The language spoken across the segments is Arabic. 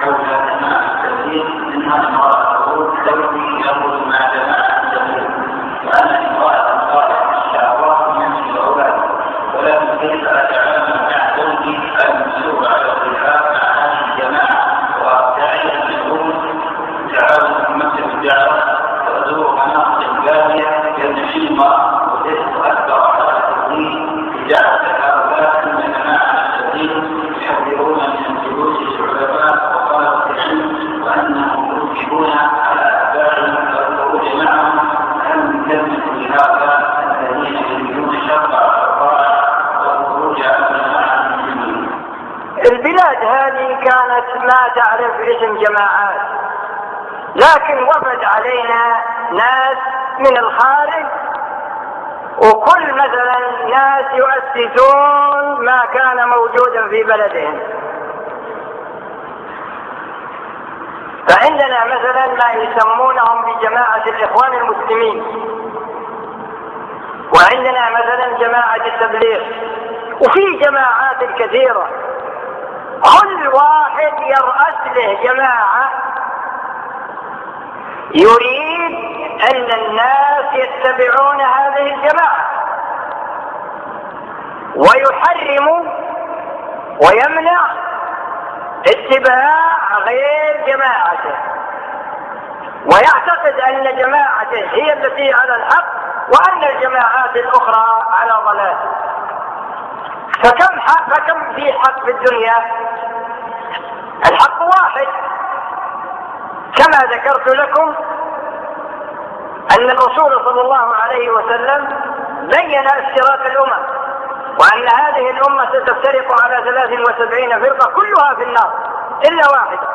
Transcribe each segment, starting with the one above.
حول جماعة التبليغ منها امرأة تقول زوجي يخرج مع جماعة التبليغ وأنا امرأة صالحة الشهوات من الأولاد، ولكن كيف أتعامل مع زوجي المسؤول على الرفاق مع هذه الجماعة وأبتعد عن الأمور تعاون في مكتب الدعوة وأزور مناطق جارية كالنشيمة وتؤثر على التدين بدعوة هؤلاء من جماعة التبليغ يحذرون من الجلوس العلماء وطلبة العلم وأنهم يوجبون على أتباعهم والخروج معهم. هل نكمل لهذا الذين يريدون شرع الطاعة والخروج على جماعة المسلمين؟ البلاد هذه كانت ما تعرف اسم جماعات، لكن وفد علينا ناس من الخارج، وكل مثلا ناس يؤسسون ما كان موجودا في بلدهم. فعندنا مثلا ما يسمونهم بجماعة الإخوان المسلمين، وعندنا مثلا جماعة التبليغ، وفي جماعات كثيرة. كل واحد يرأس له جماعة يريد أن الناس يتبعون هذه الجماعة، ويحرم ويمنع اتباع غير جماعته، ويعتقد أن جماعته هي التي على الحق وأن الجماعات الأخرى على ضلال. فكم في حق في الدنيا؟ الحق واحد. كما ذكرت لكم أن الرسول صلى الله عليه وسلم بين افتراق الأمم، وأن هذه الأمة ستفترق على 73 فرقة كلها في النار إلا واحدة.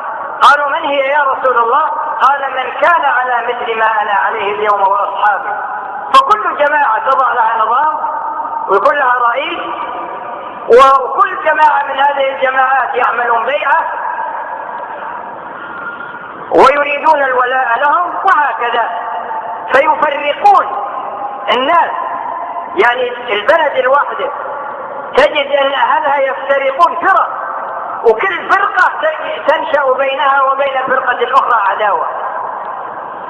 قالوا من هي يا رسول الله؟ قال من كان على مثل ما أنا عليه اليوم وأصحابي. فكل جماعة تضع لها نظام ويكون لها رئيس، وكل جماعة من هذه الجماعات يعملون بيعة ويريدون الولاء لهم وهكذا، فيفرقون الناس. يعني البلد الواحدة تجد أن أهلها يفترقون فرق، وكل فرقة تنشأ بينها وبين الفرقة الأخرى عداوة.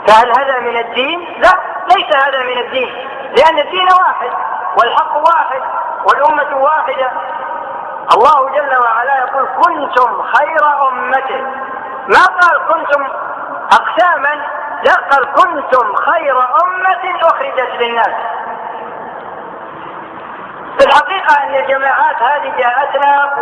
فهل هذا من الدين؟ لا، ليس هذا من الدين، لأن الدين واحد والحق واحد والأمة واحدة. الله جل وعلا يقول كنتم خير أمة، ما قال كنتم أقساما، لا، قال كنتم خير أمة أخرجت للناس. في الحقيقة أن الجماعات هذه جاءتنا